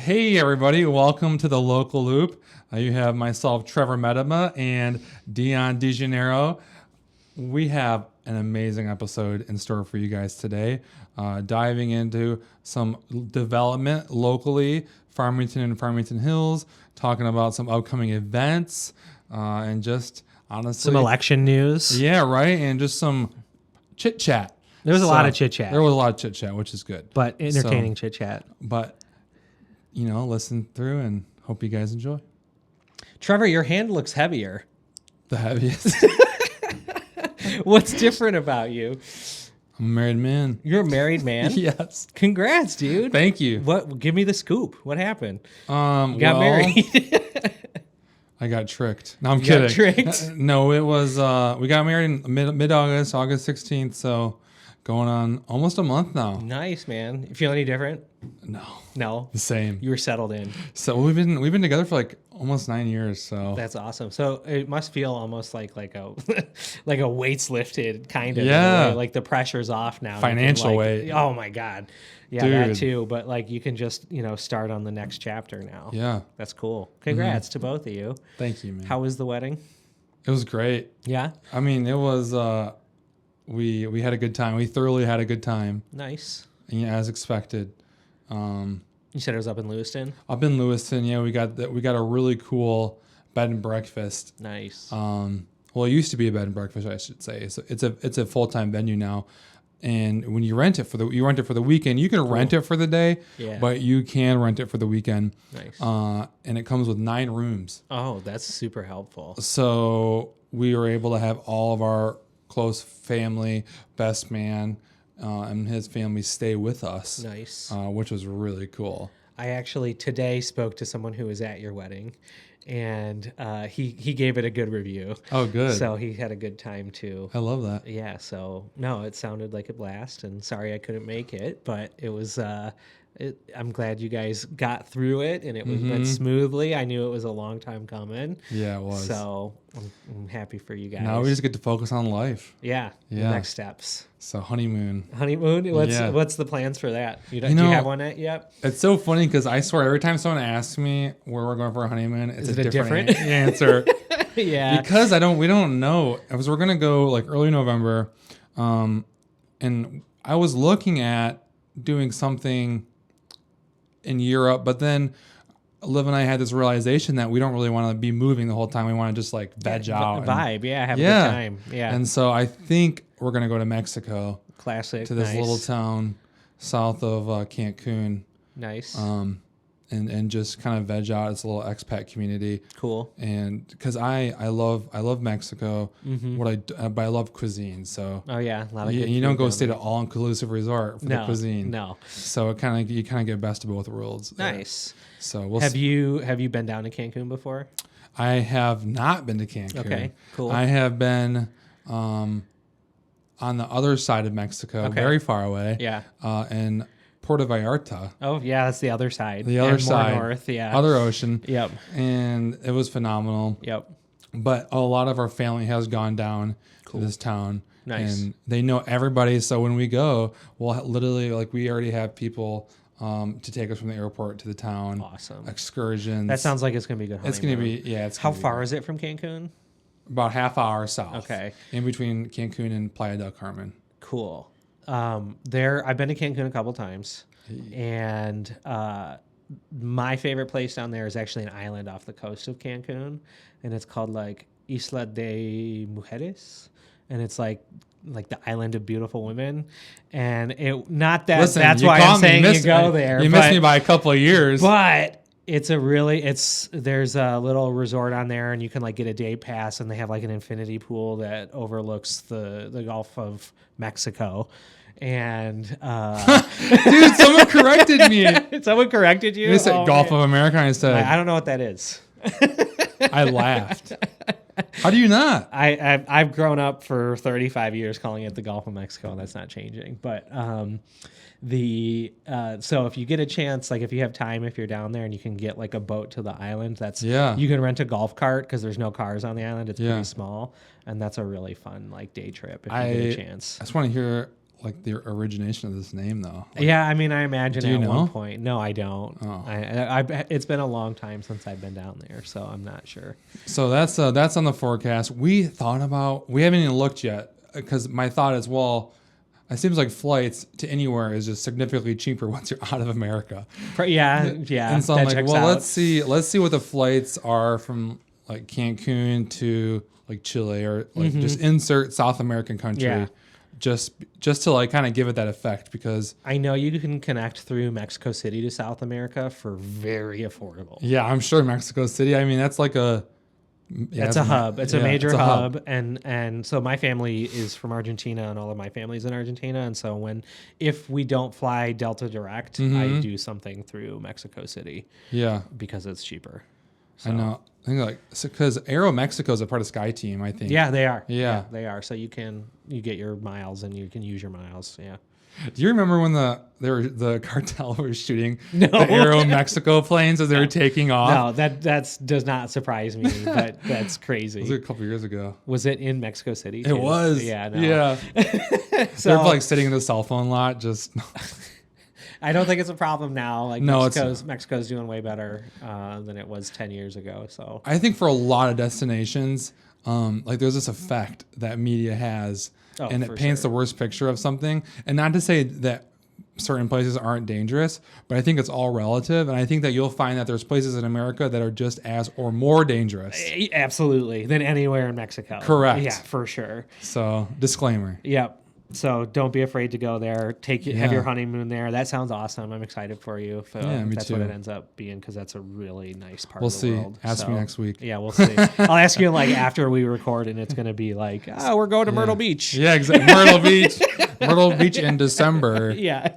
Hey everybody, welcome to the Local Loop. You have myself, Trevor Medema, and Deon DeGennaro. We have an amazing episode in store for you guys today, diving into some development locally, Farmington and Farmington Hills, talking about some upcoming events, and just honestly... Some election news. Yeah, right, and just some chit-chat. There was a lot of chit-chat. There was a lot of chit-chat, which is good. But entertaining chit-chat. But... listen through and hope you guys enjoy. Trevor, your hand looks heavier. The heaviest. What's different about you? I'm a married man. You're a married man? Yes. Congrats, dude. Thank you. What? Give me the scoop. What happened? You got Well, married. I got tricked. No, I'm You kidding. got tricked? No, it was, we got married in mid-August, August 16th. So going on almost a month now. Nice, man. You feel any different? No. The same. You were settled in. So we've been together for like almost 9 years. So That's awesome. So it must feel almost like a like a weight's lifted kind of. Yeah. Way. Like the pressure's off now. Financial You can, weight. Oh my God. Yeah, Dude. that too. But like you can just start on the next chapter now. Yeah. That's cool. Congrats to both of you. Thank you, man. How was the wedding? It was great. Yeah. I mean, it was, we had a good time. We thoroughly had a good time. Nice. And, as expected. You said it was up in Lewiston. Up in Lewiston, yeah, we got a really cool bed and breakfast. Nice. Well, it used to be a bed and breakfast, I should say. So it's a full-time venue now, and when you rent it for the weekend, you can rent it for the day, Yeah. but you can rent it for the weekend. Nice. And it comes with 9 rooms. Oh, that's super helpful. So we were able to have all of our close family, best man, and his family stay with us. Nice. Which was really cool. I actually today spoke to someone who was at your wedding, and he gave it a good review. Oh, good. So he had a good time too. I love that. Yeah. So no, it sounded like a blast, and sorry I couldn't make it, but it was. I'm glad you guys got through it, and it went smoothly. I knew it was a long time coming. Yeah, it was. So I'm happy for you guys. Now we just get to focus on life. Yeah. Yeah. Next steps. So honeymoon. Honeymoon. What's the plans for that? Do you have one yet? It's so funny because I swear every time someone asks me where we're going for a honeymoon, it's Is a it different different? answer. Yeah. Because we don't know. Because we're gonna go like early November, and I was looking at doing something in Europe, but then Liv and I had this realization that we don't really want to be moving the whole time. We want to just like veg out, Vibe. Have a good time. Yeah. And so I think we're gonna go to Mexico. Classic. To this Nice. little town south of Cancun, Nice. and just kind of veg out. It's a little expat community, Cool. and because I love Mexico, but I love cuisine. So Oh yeah, a lot of you don't go stay at an all inclusive resort for the No, cuisine. no. So you kind of get best of both worlds. there. Nice. So we'll Have you been down to Cancun before? I have not been to Cancun. Okay, cool. I have been on the other side of Mexico, Okay. very far away. Yeah. In Puerto Vallarta. Oh yeah, that's the other side. The other And side, more north. Yeah. other ocean. Yep. And it was phenomenal. Yep. But a lot of our family has gone down to this town. Nice. And they know everybody. So when we go, we'll literally, we already have people to take us from the airport to the town. Awesome. Excursions. That sounds like it's gonna be good. It's going to be, yeah. It's How gonna be far good. is it from Cancun? About half hour south. Okay. In between Cancun and Playa del Carmen. Cool. I've been to Cancun a couple times, and my favorite place down there is actually an island off the coast of Cancun, and it's called like Isla de Mujeres, and it's like the island of beautiful women, and Listen, that's you why call I'm me, saying missed- you go there. You missed me by a couple of years. But there's a little resort on there, and you can get a day pass, and they have an infinity pool that overlooks the Gulf of Mexico. And Dude, someone corrected me. someone corrected you. You said Oh, Gulf man. of America. I said, I don't know what that is. I laughed. How do you not? I've grown up for 35 years calling it the Gulf of Mexico, and that's not changing. But so if you get a chance, if you have time, if you're down there and you can get a boat to the island, you can rent a golf cart because there's no cars on the island. It's pretty small, and that's a really fun day trip if you get a chance. I just want to hear like the origination of this name though? Like, Yeah, I mean, I imagine you at know? one point. No, I don't. Oh. It's been a long time since I've been down there, so I'm not sure. So that's on the forecast. We haven't even looked yet because my thought is, well, it seems like flights to anywhere is just significantly cheaper once you're out of America. Yeah. And so I'm like, well, let's see what the flights are from like Cancun to like Chile or like just insert South American country. Yeah. Just to like kind of give it that effect because I know you can connect through Mexico City to South America for very affordable. yeah, I'm sure Mexico City. I mean, that's like It's a hub. It's a major it's a hub. And so my family is from Argentina and all of my family's in Argentina. And so if we don't fly Delta Direct, I do something through Mexico City. Yeah. Because it's cheaper. So. I know. I think like because Aero Mexico is a part of SkyTeam, I think. Yeah, they are. Yeah. They are. So you get your miles and you can use your miles. Yeah. Do you remember when the cartel was shooting the Aero Mexico planes as they were taking off? No, that does not surprise me, but that's crazy. It was a couple years ago. Was it in Mexico City too? It was. Yeah. No. Yeah. So They're like sitting in the cell phone lot just. I don't think it's a problem now. Like no, Mexico's doing way better than it was 10 years ago. So I think for a lot of destinations, like there's this effect that media has, and it paints the worst picture of something. And not to say that certain places aren't dangerous, but I think it's all relative. And I think that you'll find that there's places in America that are just as or more dangerous. Absolutely, than anywhere in Mexico. Correct. Yeah, for sure. So disclaimer. Yep. So don't be afraid to go there. Have your honeymoon there. That sounds awesome. I'm excited for you. Me that's too. what it ends up being because that's a really nice part We'll of the see. world. Ask me next week. Yeah, we'll see. I'll ask you like after we record, and it's going to be like, we're going to Myrtle Beach. Yeah, exactly. Myrtle Beach in December. Yeah.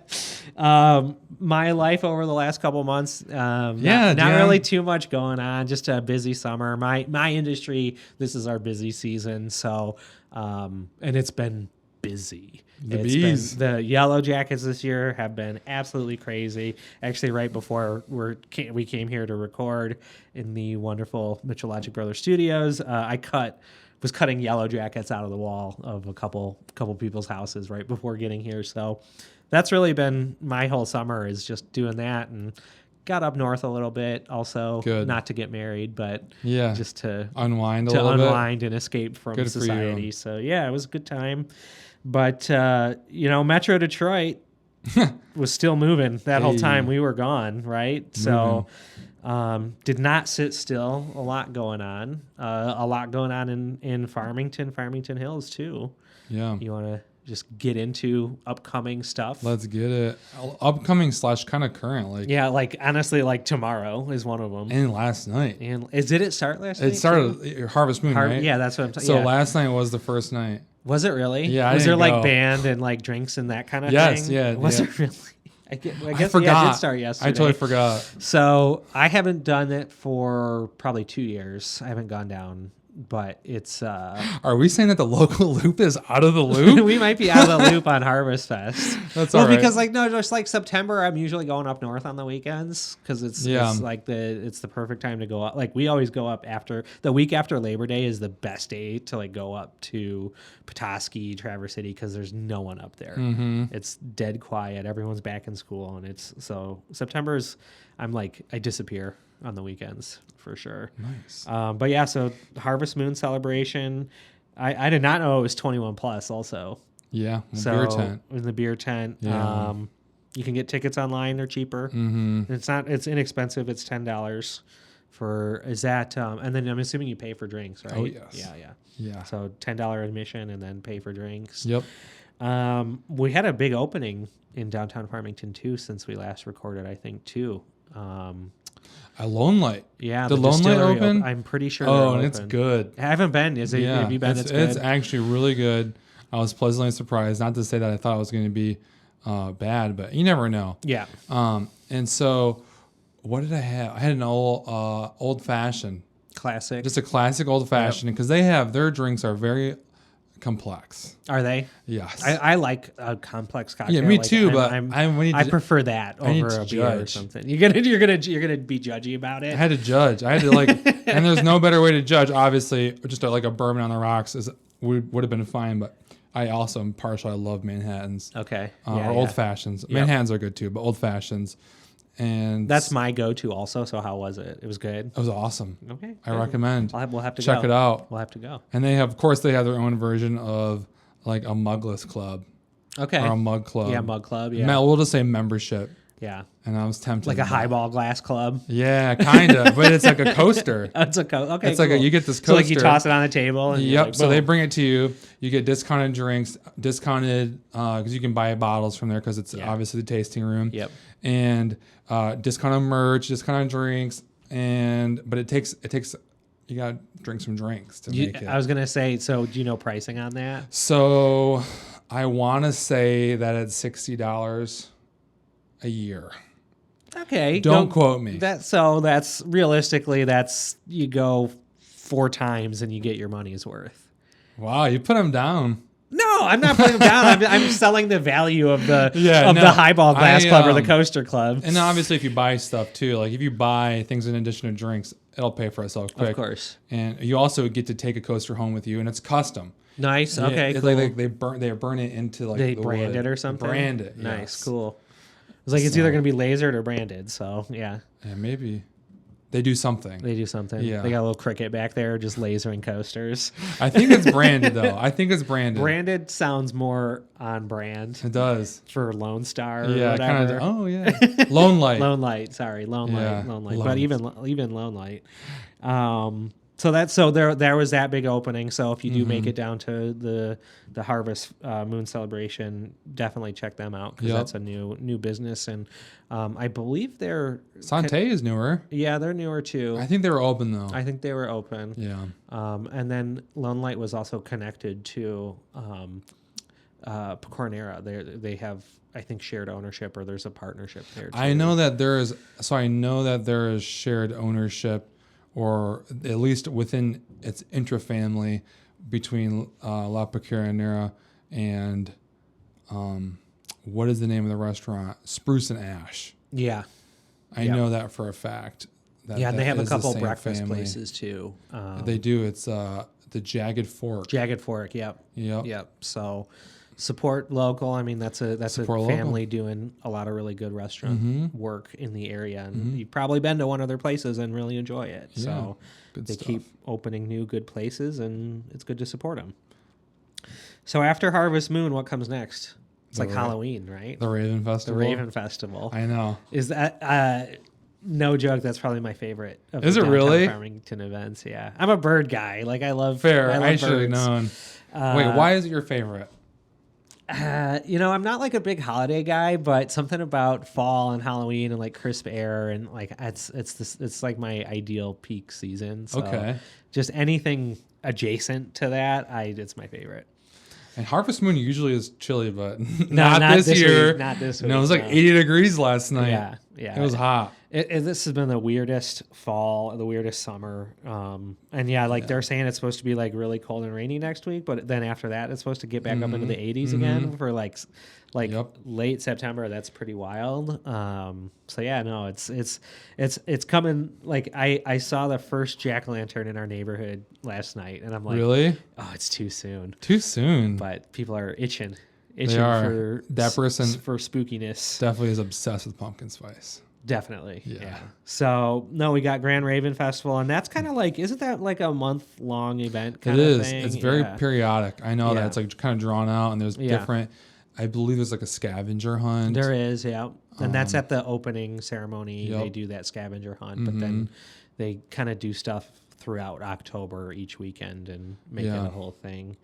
My life over the last couple months, not really too much going on. Just a busy summer. My industry, this is our busy season. So, and it's been busy. The Yellow Jackets this year have been absolutely crazy. Actually, right before we came here to record in the wonderful Mitchell-Logic Brothers Studios, I was cutting Yellow Jackets out of the wall of a couple people's houses right before getting here. So that's really been my whole summer is just doing that, and got up north a little bit also. Good. Not to get married, but just to unwind a little bit. And escape from Good society. So yeah, it was a good time. But Metro Detroit was still moving that whole time we were gone, right? So did not sit still. A lot going on. In Farmington Hills too. Yeah. You want to just get into upcoming stuff? Let's get it. Upcoming / kind of current. Like honestly, like tomorrow is one of them. And last night. And did it start last night? It started Harvest Moon, right? Yeah, that's what I'm talking So last night was the first night. Was it really? Yeah. Was there go. band and like drinks and that kind of thing? Yes, yeah. Was it really? I guess forgot. It did start yesterday. I totally forgot. So I haven't done it for probably 2 years. I haven't gone down, but it's. Are we saying that the local loop is out of the loop? We might be out of the loop on Harvest Fest. That's all right. Because just like September, I'm usually going up north on the weekends because it's like the perfect time to go up. Like we always go up after the week after Labor Day is the best day to like go up to Petoskey, Traverse City because there's no one up there. Mm-hmm. It's dead quiet. Everyone's back in school, and September's. I disappear on the weekends for sure. Nice. But yeah, so Harvest Moon celebration. I did not know it was 21 plus also. Yeah. Beer tent. In the beer tent. Yeah. You can get tickets online. They're cheaper. Mm-hmm. It's inexpensive. It's $10 and then I'm assuming you pay for drinks, right? Oh, yes. Yeah. So $10 admission and then pay for drinks. Yep. We had a big opening in downtown Farmington too since we last recorded, I think too. A Lone Light. Yeah. Did Lone Light open? I'm pretty sure. Oh, and it's good. I haven't been. Have you been? It's good? It's actually really good. I was pleasantly surprised. Not to say that I thought it was going to be bad, but you never know. Yeah. And so what did I have? I had an old fashioned. Classic. Just a classic old fashioned because their drinks are very complex. Are they? Yes. I like a complex cocktail. Yeah, me too. But I prefer that over a beer or something. You're gonna be judgy about it. I had to judge. I had to and there's no better way to judge. Obviously, just like a bourbon on the rocks would have been fine. But I also am partial. I love Manhattans. Okay. Or old fashions. Manhattans are good too, but old fashions. And That's my go-to also. So how was it? It was good. it was awesome. Okay. I recommend. We'll have to check go. it out. We'll have to go. And they have, of course, they have their own version of like a mugless club. Okay. Or a mug club. Yeah, mug club. Yeah. We'll just say membership. Yeah. And I was tempted. Like a highball glass club. Yeah, kind of. But it's like a coaster. It's a okay. It's like cool. You get this coaster. So like you toss it on the table. And Yep. like, So they boom. bring it to you. You get discounted drinks, discounted because you can buy bottles from there because it's obviously the tasting room. Yep. And discounted merch, discounted drinks, but it takes you gotta drink some drinks to make it. I was gonna say. So do you know pricing on that? So I want to say that it's $60 a year. Okay. Don't quote me. That's realistically you go 4 times and you get your money's worth. Wow, you put them down. No, I'm not putting them down. I'm selling the value of the the highball glass club or the coaster club. And obviously, if you buy stuff too, like if you buy things in addition to drinks, it'll pay for itself quick. Of course. And you also get to take a coaster home with you, and it's custom. Nice. Yeah, Okay. it's Cool. like they burn it into like They the brand wood. it or something. Brand it. Nice. Yes. Cool. It's like it's either going to be lasered or branded. So yeah. Yeah, maybe they do something. They do something. Yeah. They got a little cricket back there just lasering coasters. I think it's branded though. I think it's branded. Branded sounds more on brand It does. for Lone Star or Yeah, kind whatever. of. Oh yeah. Lone Light. Lone Light. Sorry, Lone Yeah, Light. Lone Light. Lone. But even Lone Light. So there was that big opening. So if you do make it down to the Harvest Moon celebration, definitely check them out because that's a new business, and I believe they're Sante is newer. Yeah, they're newer too. I think they were open though. I think they were open. Yeah. And then Lone Light was also connected to Cornera. They have, I think, shared ownership, or there's a partnership there too. I know that there is shared ownership, or at least within its intra-family between La Picanera and what is the name of the restaurant? Spruce and Ash. Yeah. I know that for a fact. Yeah, and they have a is the couple same breakfast family. places too. They do. It's the Jagged Fork. Jagged Fork. Yep. Yep. So support local. I mean, that's a Support family doing a lot of really good restaurant work in the area, and you've probably been to one of their places and really enjoy it. Yeah, So good they stuff. keep opening new good places, and it's good to support them. So after Harvest Moon, what comes next? It's like Halloween, right? The Raven The Festival. Raven Festival. I know. Is that no joke? That's probably my favorite. Of Is the it downtown really? Farmington events. Yeah, I'm a bird guy. Like I love. Fair. I love I should have birds. known. Wait, why is it your favorite? I'm not like a big holiday guy, but something about fall and Halloween and like crisp air and like it's like my ideal peak season. So Okay. just anything adjacent to that, it's my favorite. And Harvest Moon usually is chilly, but No, not this year. week, not this week. No, it was like no. 80 degrees last night. Yeah. It was hot. This has been the weirdest fall, the weirdest summer. And they're saying it's supposed to be like really cold and rainy next week, but then after that, it's supposed to get back up into the 80s again for like Yep. late September. That's pretty wild. It's coming. Like I saw the first jack-o'-lantern in our neighborhood last night, and I'm like, Really? oh, it's too soon. Too soon. But people are itching They are. for That person for spookiness. definitely is obsessed with pumpkin spice. Definitely. Yeah. So we got Grand Raven Festival, and that's kind of like, isn't that like a month-long event It kind of is. thing? It's very periodic. I know Yeah. that it's like kind of drawn out, and there's Yeah. different. I believe there's like a scavenger hunt. There is, yeah. And that's at the opening ceremony. Yep. They do that scavenger hunt, but then they kind of do stuff throughout October each weekend and make it Yeah. a whole thing.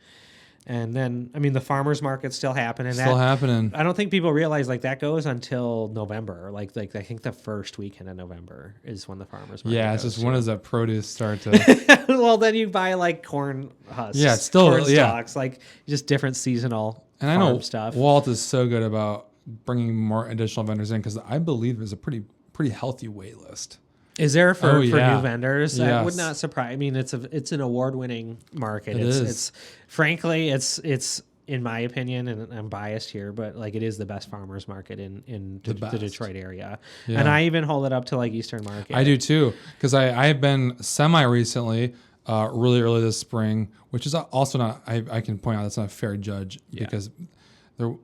And then, I mean, the farmers market's still happening. Still happening. I don't think people realize like that goes until November. Like I think the first weekend of November is when the farmers market. Yeah, it's goes just when does that produce start to? well, then you buy like corn husks. Yeah, still, corn yeah. stalks, like just different seasonal And I farm know stuff. Walt is so good about bringing more additional vendors in because I believe there's a pretty healthy wait list. Is there for yeah. new vendors? That would Yes. not surprise. I mean, it's an award-winning market. It is. It's frankly, it's in my opinion, and I'm biased here, but like it is the best farmers market in the best. Detroit area. Yeah. And I even hold it up to like Eastern Market. I do too because I've been semi recently really early this spring, which is also not, I can point out that's not a fair judge because their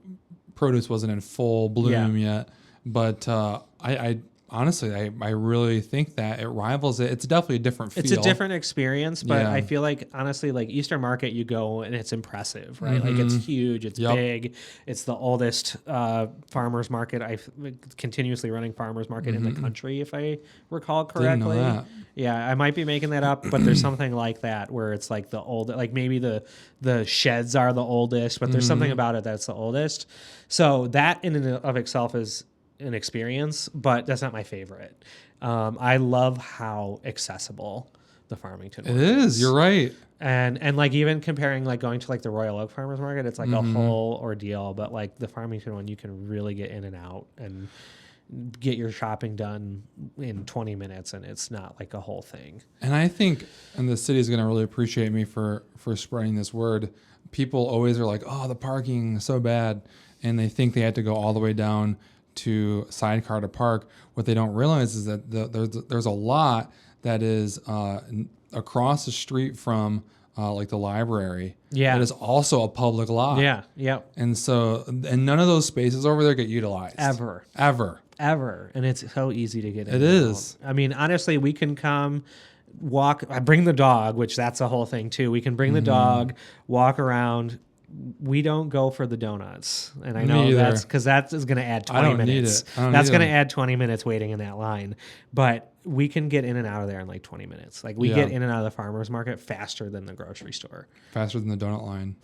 produce wasn't in full bloom yet. But I honestly, I really think that it rivals it. It's definitely a different feel. It's a different experience, but I feel like, honestly, like Eastern Market, you go and it's impressive, right? Like it's huge, it's big. It's the oldest farmers market. I've continuously running farmers market in the country, if I recall correctly. Didn't know that. Yeah, I might be making that up, but there's something like that where it's like the old, like maybe the sheds are the oldest, but there's something about it that's the oldest. So that in and of itself is an experience, but that's not my favorite. I love how accessible the Farmington It is. You're right. And like even comparing like going to like the Royal Oak Farmers Market, it's like a whole ordeal. But like the Farmington one, you can really get in and out and get your shopping done in 20 minutes, and it's not like a whole thing. And I think, and the city is going to really appreciate me for spreading this word. People always are like, "Oh, the parking is so bad," and they think they have to go all the way down to Sidecar to park. What they don't realize is that there's a lot that is across the street from like the library. Yeah. That is also a public lot. Yeah. Yep. And so, and none of those spaces over there get utilized. Ever. And it's so easy to get in. It is. I mean, honestly, we can come walk. I bring the dog, which that's a whole thing too. We can bring the dog, walk around. We don't go for the donuts, and I know that's because that is going to add 20 minutes. That's going to add 20 minutes waiting in that line, but we can get in and out of there in like 20 minutes. Like we get in and out of the farmers market faster than the grocery store, faster than the donut line.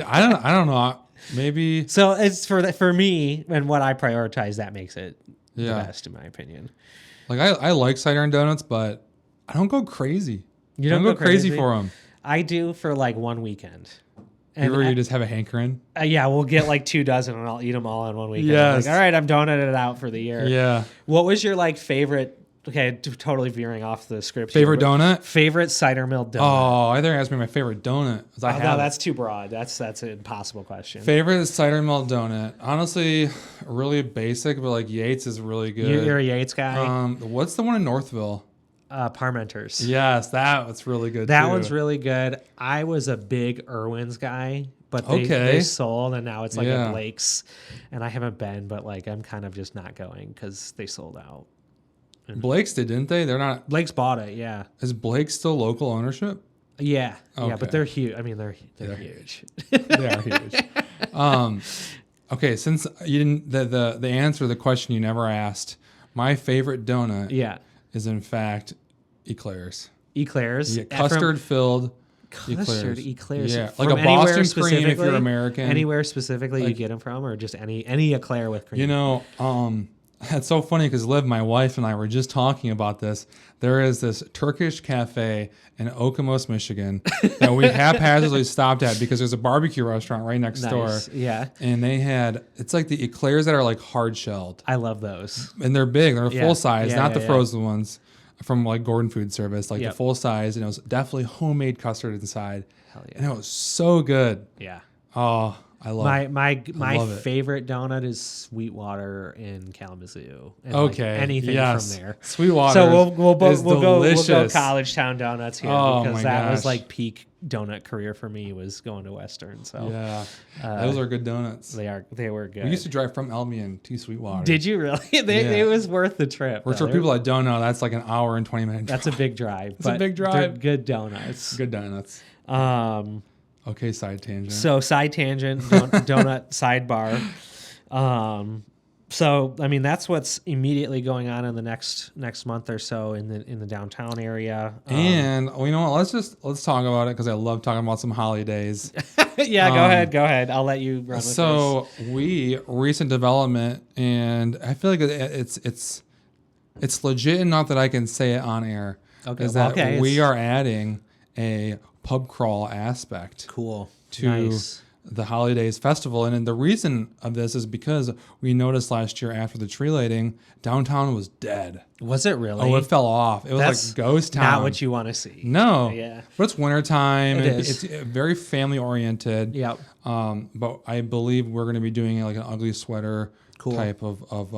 I don't know. Maybe so. It's for me and what I prioritize. That makes it the best, in my opinion. Like I like cider and donuts, but I don't go crazy. You don't go crazy for them. I do for like one weekend. And you just have a hankering? Yeah, we'll get like 2 dozen and I'll eat them all in one weekend. Yes. Like, all right, I'm donutted out for the year. Yeah. What was your like favorite, totally veering off the script. Favorite donut? Favorite cider mill donut. Oh, I think asked me my favorite donut. No, that's too broad. That's an impossible question. Favorite cider mill donut? Honestly, really basic, but like Yates is really good. You're a Yates guy? What's the one in Northville? Parmenters. Yes, that was really good That too. one's really good. I was a big Irwin's guy, but they sold, and now it's like a Blake's, and I haven't been, but like I'm kind of just not going because they sold out. And Blake's didn't they? They're not. Blake's bought it. Yeah. Is Blake still local ownership? Yeah. Okay. Yeah, but they're huge. I mean, they're huge. They are huge. Okay, since you didn't the answer to the question you never asked, my favorite donut is in fact eclairs. Eclairs? Yeah, custard filled custard eclairs. Yeah, like a Boston cream if you're American. Anywhere specifically you get them from, or just any eclair with cream? You know, it's so funny because Liv, my wife, and I were just talking about this. There is this Turkish cafe in Okemos, Michigan that we haphazardly stopped at because there's a barbecue restaurant right next door. Yeah. And they had, it's like the eclairs that are like hard shelled. I love those. And they're big. They're full size, not the yeah. frozen ones from like Gordon Food Service, like Yep. the full size. And it was definitely homemade custard inside. Hell yeah. And it was so good. Yeah. Oh, I love it. My favorite donut is Sweetwater in Kalamazoo. And Okay. anything from there. Sweetwater. So we'll delicious. go College Town Donuts here because my that was gosh. like peak donut career for me, was going to Western. So Yeah. Those are good donuts. they were good. We used to drive from Albion to Sweetwater. Did you really? It was worth the trip. Which for people that don't know, that's like an hour and 20 minute drive. That's a big drive. It's a big drive. They're good donuts. Good donuts. Okay, side tangent. So side tangent, donut sidebar. So I mean that's what's immediately going on in the next month or so in the downtown area. And you know what? Let's talk about it because I love talking about some holidays. Yeah, go ahead. I'll let you run with this. So recent development, and I feel like it's legit enough that I can say it on air. Okay, is that we are adding a pub crawl aspect to the Holidays Festival. And the reason of this is because we noticed last year after the tree lighting, downtown was dead. Was it really? Oh, it fell off. It was like ghost town. Not what you want to see. No. Yeah. But it's wintertime. It is. It's very family oriented. Yep. But I believe we're going to be doing like an ugly sweater type of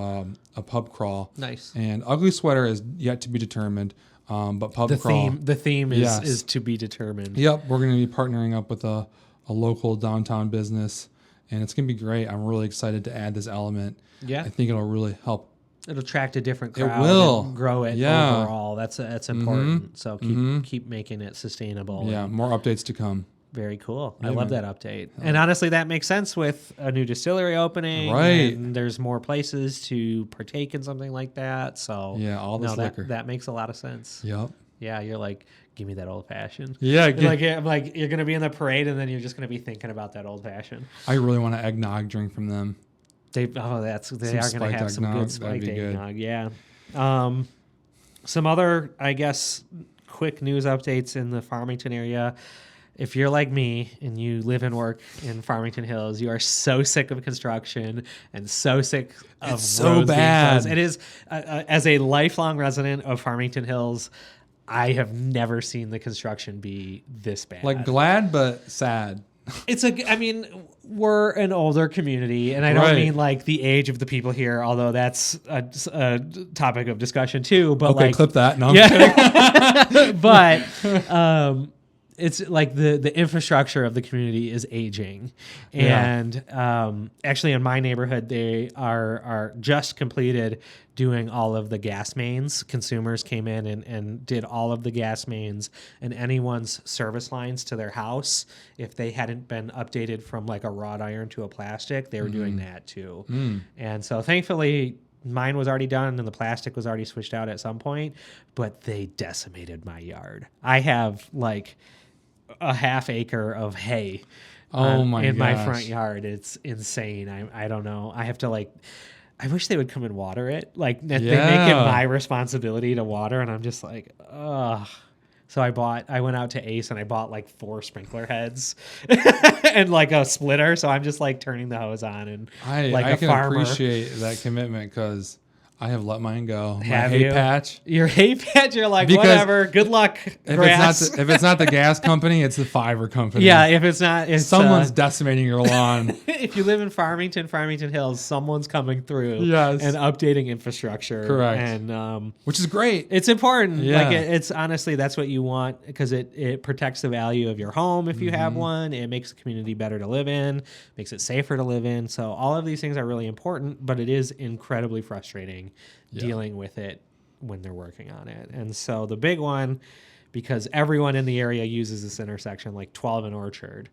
a pub crawl. Nice. And ugly sweater is yet to be determined. But pub crawl. The theme Yes. is to be determined. Yep, we're going to be partnering up with a local downtown business, and it's going to be great. I'm really excited to add this element. Yeah. I think it'll really help. It'll attract a different crowd. will. And grow it Yeah. overall. That's important. So keep making it sustainable. Yeah, more updates to come. Very cool. Yeah, I love man. that update. And honestly, that makes sense with a new distillery opening. Right. And there's more places to partake in something like that. So Yeah, all this liquor. That makes a lot of sense. Yep. Yeah, you're like, give me that old fashioned. Yeah, I'm like, you're gonna be in the parade, and then you're just gonna be thinking about that old fashioned. I really want an eggnog drink from them. They are gonna have some eggnog, good that'd spiked be good. eggnog. Yeah. Some other, I guess, quick news updates in the Farmington area. If you're like me and you live and work in Farmington Hills, you are so sick of construction and so sick of It's so roads being bad. closed. It is, as a lifelong resident of Farmington Hills, I have never seen the construction be this bad. Like glad but sad. I mean, we're an older community, and I don't Right. mean like the age of the people here, although that's a topic of discussion too. But Okay, like, clip that. No, I'm kidding. but it's like the infrastructure of the community is aging, and actually in my neighborhood they are just completed doing all of the gas mains. Consumers came in and did all of the gas mains and anyone's service lines to their house. If they hadn't been updated from like a wrought iron to a plastic, they were doing that too. And so thankfully mine was already done and the plastic was already switched out at some point, but they decimated my yard. I have like a half acre of hay in my gosh. front yard. It's insane. I don't know. I have to like, I wish they would come and water it. Like they make it my responsibility to water, and I'm just like, ugh. So I went out to Ace and I bought like 4 sprinkler heads and like a splitter. So I'm just like turning the hose on and like I a can farmer. appreciate that commitment because I have let mine go. Have My hay you? patch. Your hay patch, you're like, Because whatever. Good luck, grass. If it's not the gas company, it's the fiber company. Yeah, if it's not, it's Someone's decimating your lawn. if you live in Farmington Hills, someone's coming through Yes. and updating infrastructure. Correct. And Which is great. it's important. Yeah. Like it's honestly, that's what you want because it protects the value of your home if you have one. It makes the community better to live in, makes it safer to live in. So all of these things are really important, but it is incredibly frustrating dealing with it when they're working on it. And so the big one, because everyone in the area uses this intersection, like 12 and Orchard,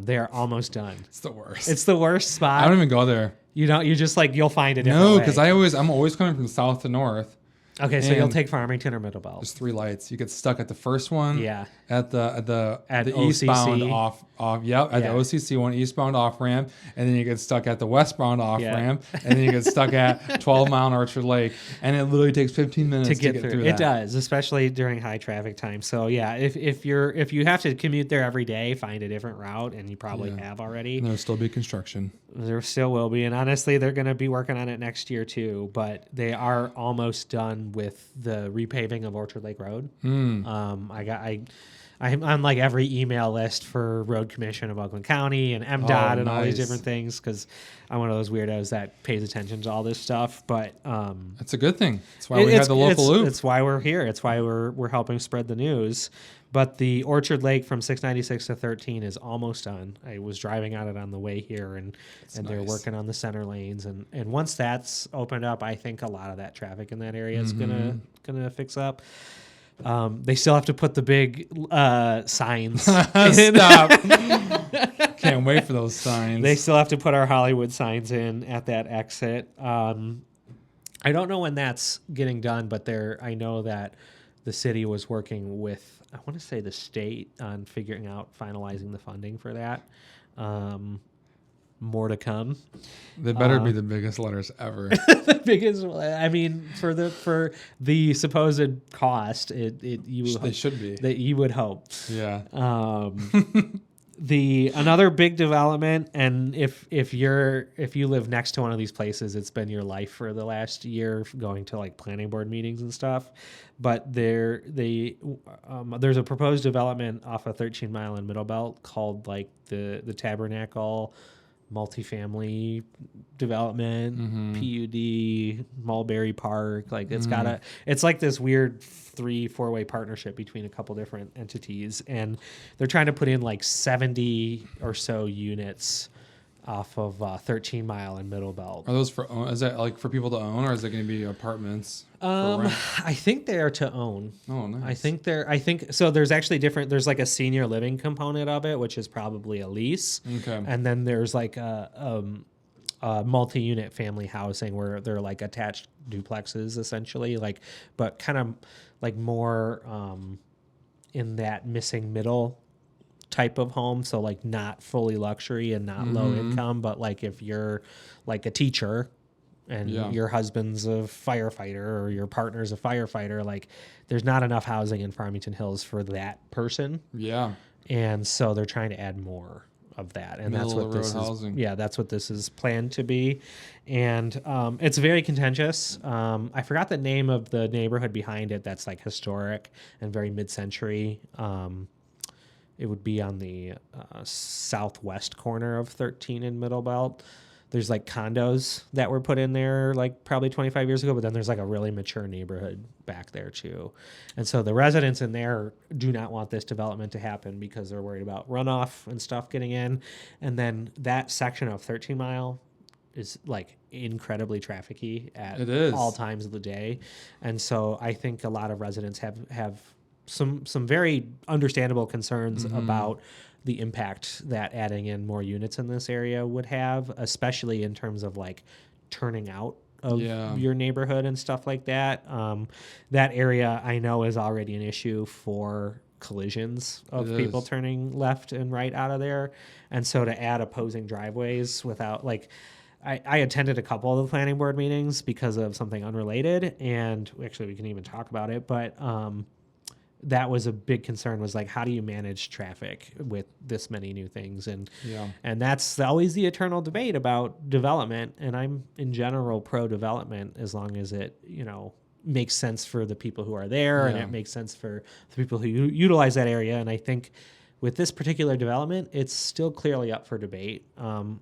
they are almost done. It's the worst. It's the worst spot. I don't even go there. You just like, you'll find a different No, way. because I'm always coming from south to north. Okay, so you'll and take Farmington or Middle Belt. There's 3 lights. You get stuck at the first one. Yeah. At the OCC. eastbound off. Yep. At the OCC one, eastbound off ramp, and then you get stuck at the westbound off ramp, and then you get stuck at 12 Mile and Orchard Lake, and it literally takes 15 minutes to get through that. It does, especially during high traffic time. So yeah, if you have to commute there every day, find a different route, and you probably have already. And there'll still be construction. There still will be, and honestly, they're going to be working on it next year too. But they are almost done with the repaving of Orchard Lake Road. I'm on like every email list for Road Commission of Oakland County and MDOT and all these nice. different things because I'm one of those weirdos that pays attention to all this stuff. But That's a good thing. That's why we had the local loop. It's why we're here. It's why we're helping spread the news. But the Orchard Lake from 696 to 13 is almost done. I was driving on it on the way here, and they're nice. working on the center lanes. And once that's opened up, I think a lot of that traffic in that area is gonna fix up. They still have to put the big signs. in. Stop. Can't wait for those signs. They still have to put our Hollywood signs in at that exit. I don't know when that's getting done, but I know that the city was working with, I want to say the state on figuring out, finalizing the funding for that. More to come. They better be the biggest letters ever. The biggest, I mean, for the supposed cost, They should be. that you would hope. Yeah. Another big development, and if you live next to one of these places, it's been your life for the last year going to like planning board meetings and stuff. But there's a proposed development off of 13 Mile and Middle Belt called like the Tabernacle multifamily development, PUD, Mulberry Park. Like it's like this weird 3-4-way partnership between a couple different entities, and they're trying to put in like 70 or so units off of 13 Mile and Middle Belt. Are those for own? Is that like for people to own, or is it going to be apartments for rent? I think they are to own. Oh, nice. I think so. There's actually different. There's like a senior living component of it, which is probably a lease. Okay. And then there's like a multi-unit family housing where they're like attached duplexes essentially, like, but kind of like more in that missing middle type of home. So like not fully luxury and not low income, but like if you're like a teacher and your husband's a firefighter or your partner's a firefighter, like there's not enough housing in Farmington Hills for that person. Yeah. And so they're trying to add more of that. And that's what this is. Housing. Yeah, that's what this is planned to be. And it's very contentious. I forgot the name of the neighborhood behind it that's like historic and very mid-century. It would be on the southwest corner of 13 and Middle Belt. There's like condos that were put in there like probably 25 years ago, but then there's like a really mature neighborhood back there too. And so the residents in there do not want this development to happen because they're worried about runoff and stuff getting in. And then that section of 13 Mile is like incredibly trafficy at all times of the day. And so I think a lot of residents have some very understandable concerns about the impact that adding in more units in this area would have, especially in terms of like turning out of your neighborhood and stuff like that. That area I know is already an issue for collisions of people turning left and right out of there. And so to add opposing driveways without like, I attended a couple of the planning board meetings because of something unrelated, and actually we can even talk about it, but that was a big concern, was like, how do you manage traffic with this many new things? And that's always the eternal debate about development. And I'm in general pro development as long as it, makes sense for the people who are there and it makes sense for the people who utilize that area. And I think with this particular development, it's still clearly up for debate.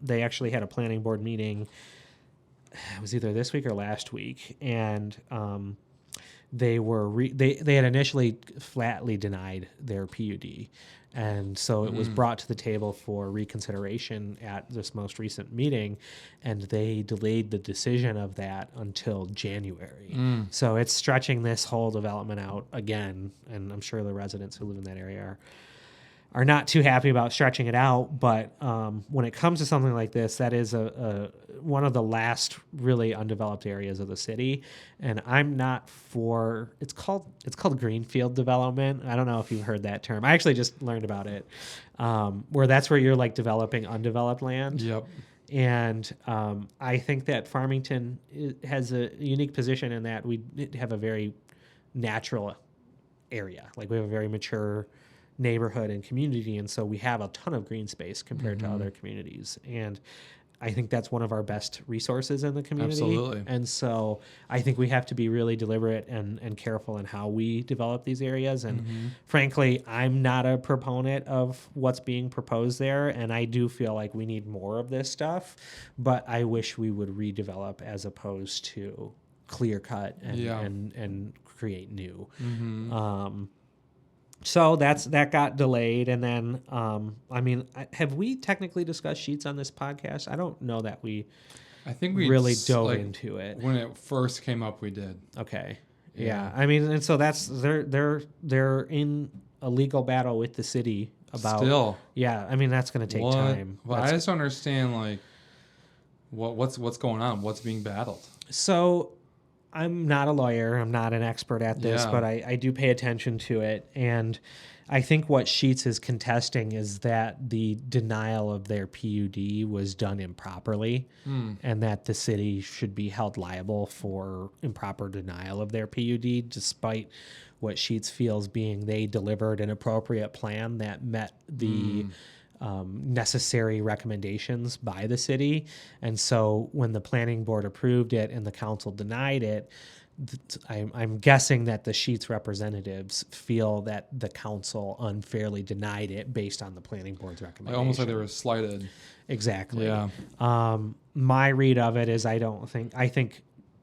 They actually had a planning board meeting. It was either this week or last week. And, they were they had initially flatly denied their PUD, and so it was brought to the table for reconsideration at this most recent meeting, and they delayed the decision of that until January. So it's stretching this whole development out again, and I'm sure the residents who live in that area are not too happy about stretching it out. But when it comes to something like this, that is one of the last really undeveloped areas of the city, and I'm not for. It's called greenfield development. I don't know if you've heard that term. I actually just learned about it, where that's where you're like developing undeveloped land. Yep. And I think that Farmington has a unique position in that we have a very natural area. Like we have a very mature neighborhood and community, and so we have a ton of green space compared to other communities, and I think that's one of our best resources in the community. Absolutely. And so I think we have to be really deliberate and careful in how we develop these areas. And frankly, I'm not a proponent of what's being proposed there, and I do feel like we need more of this stuff, but I wish we would redevelop as opposed to clear cut and create new. So that got delayed, and then have we technically discussed Sheetz on this podcast? I don't know that I think we really dove into it when it first came up. We did. Okay, yeah. And so that's they're in a legal battle with the city about. Still, yeah. That's going to take time. Well, I just don't understand like what's going on. What's being battled? So. I'm not a lawyer. I'm not an expert at this, but I do pay attention to it. And I think what Sheetz is contesting is that the denial of their PUD was done improperly, and that the city should be held liable for improper denial of their PUD, despite what Sheetz feels being they delivered an appropriate plan that met the necessary recommendations by the city. And so when the planning board approved it and the council denied it, I'm guessing that the Sheetz representatives feel that the council unfairly denied it based on the planning board's recommendation. Almost like they were slighted. Exactly. Yeah. My read of it is I think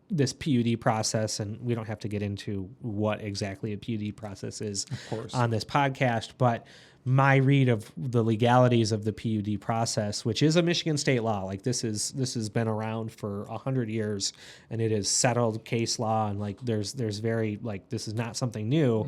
this PUD process, and we don't have to get into what exactly a PUD process is Of course. on this podcast, but my read of the legalities of the PUD process, which is a Michigan state law, like this has been around for 100 years, and it is settled case law, and like there's very, like, this is not something new.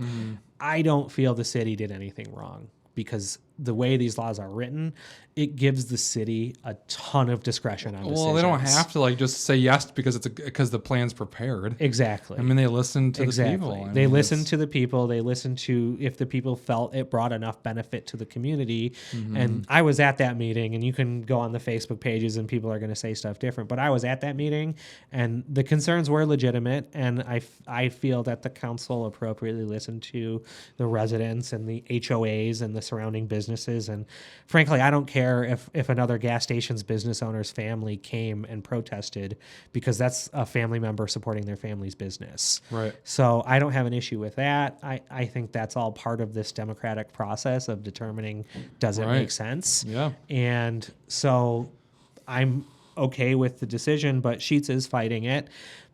I don't feel the city did anything wrong, because the way these laws are written, it gives the city a ton of discretion on decisions. Well, they don't have to like just say yes because because the plan's prepared. Exactly. I mean, they listen to the people. They listen to the people. They listen to if the people felt it brought enough benefit to the community. And I was at that meeting, and you can go on the Facebook pages and people are going to say stuff different. But I was at that meeting, and the concerns were legitimate. And I feel that the council appropriately listened to the residents and the HOAs and the surrounding businesses. And frankly, I don't care if another gas station's business owner's family came and protested, because that's a family member supporting their family's business. Right. So I don't have an issue with that. I think that's all part of this democratic process of determining, does it make sense? Yeah. And so I'm okay with the decision, but Sheetz is fighting it.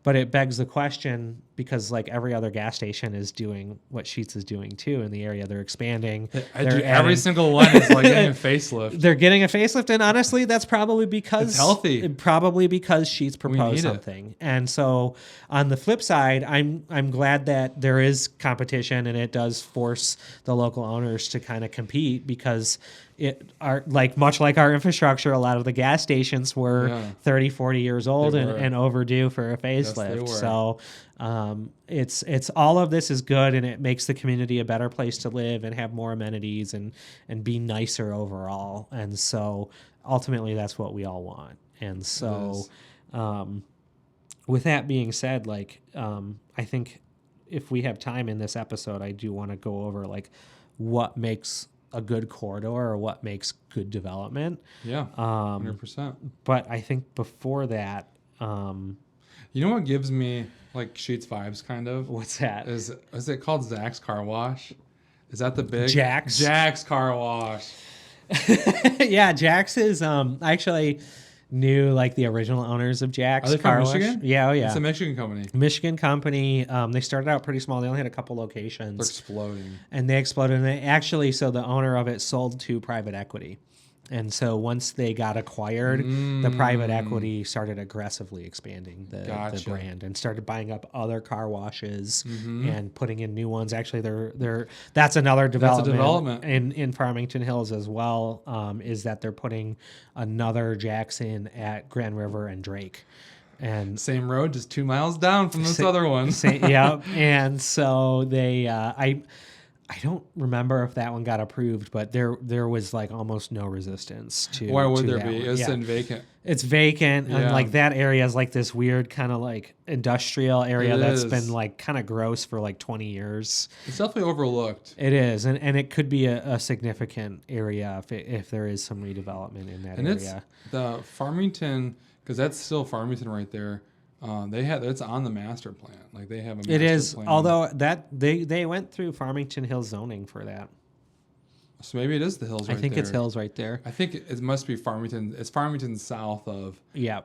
But it begs the question, because like every other gas station is doing what Sheetz is doing too in the area. They're expanding. Every single one is like getting a facelift. They're getting a facelift, and honestly, that's probably because it's healthy. Probably because Sheetz proposed something. And so, on the flip side, I'm glad that there is competition, and it does force the local owners to kind of compete, because much like our infrastructure, a lot of the gas stations were 30, 40 years old and overdue for a facelift. Yes, so it's all of this is good, and it makes the community a better place to live and have more amenities and be nicer overall. And so ultimately that's what we all want. And so with that being said, I think if we have time in this episode, I do want to go over like what makes a good corridor or what makes good development. Yeah, 100%. But I think before that, you know what gives me like Sheetz vibes, kind of? What's that? Is it called Zach's Car Wash? Is that the big Jack's Car Wash? Yeah, Jack's is I actually knew like the original owners of Jack's. Are they Car from Wash. Michigan? Yeah, oh yeah. It's a Michigan company. Michigan company. They started out pretty small. They only had a couple locations. They're exploding. And they exploded. And they actually, so the owner of it sold to private equity. And so once they got acquired, the private equity started aggressively expanding the brand and started buying up other car washes and putting in new ones. Actually, that's another development, in Farmington Hills as well, is that they're putting another Jack's in at Grand River and Drake. And same road, just 2 miles down from this other one. Yeah. And so they, I don't remember if that one got approved, but there was like almost no resistance to. Why would there that be? one. It's in vacant. It's vacant, and like that area is like this weird kind of like industrial area that's been like kind of gross for like 20 years. It's definitely overlooked. It is, and it could be a significant area if there is some redevelopment in that area. And it's the Farmington, because that's still Farmington right there. It's on the master plan. Like they have a master plan. It is, although that they went through Farmington Hills zoning for that. So maybe it is the hills right there. I think it's hills right there. I think it must be Farmington. It's Farmington south of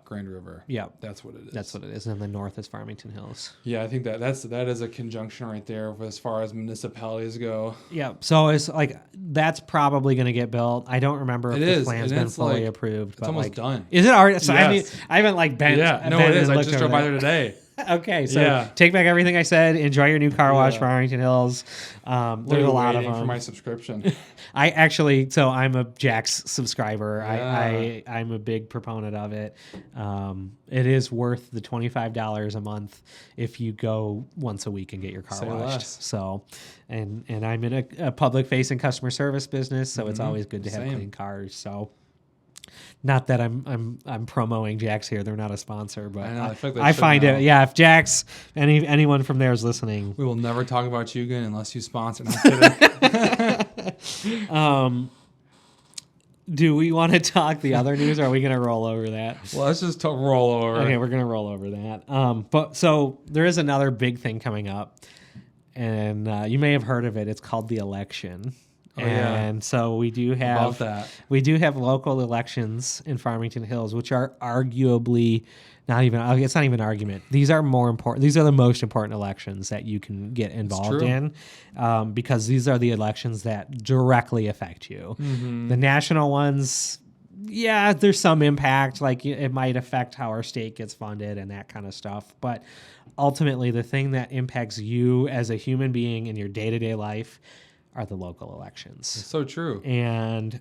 Grand River. Yeah. That's what it is. That's what it is. And the north is Farmington Hills. Yeah, I think that is a conjunction right there as far as municipalities go. Yeah. So it's like that's probably going to get built. I don't remember if the plan's been fully approved. It's almost done. Is it already? So yes. I haven't like been. Yeah, no, it is. I just drove by there today. Okay, so take back everything I said. Enjoy your new car wash, Farmington Hills. There's a lot of them. For my subscription. I'm a Jack's subscriber. Yeah. I'm a big proponent of it. It is worth the $25 a month if you go once a week and get your car washed. Less. So, and I'm in a public facing customer service business, so it's always good to have clean cars. So. Not that I'm promoting Jack's here; they're not a sponsor, but I find it. Yeah, if Jack's anyone from there is listening, we will never talk about you again unless you sponsor. No, do we want to talk the other news, or are we going to roll over that? Well, let's just roll over. Okay, we're going to roll over that. But so there is another big thing coming up, and you may have heard of it. It's called the election. Oh, yeah. And so we do have local elections in Farmington Hills, which are arguably it's not even an argument. These are more important. These are the most important elections that you can get involved in, because these are the elections that directly affect you. Mm-hmm. The national ones, yeah, there's some impact. Like it might affect how our state gets funded and that kind of stuff. But ultimately, the thing that impacts you as a human being in your day-to-day life are the local elections. It's so true. And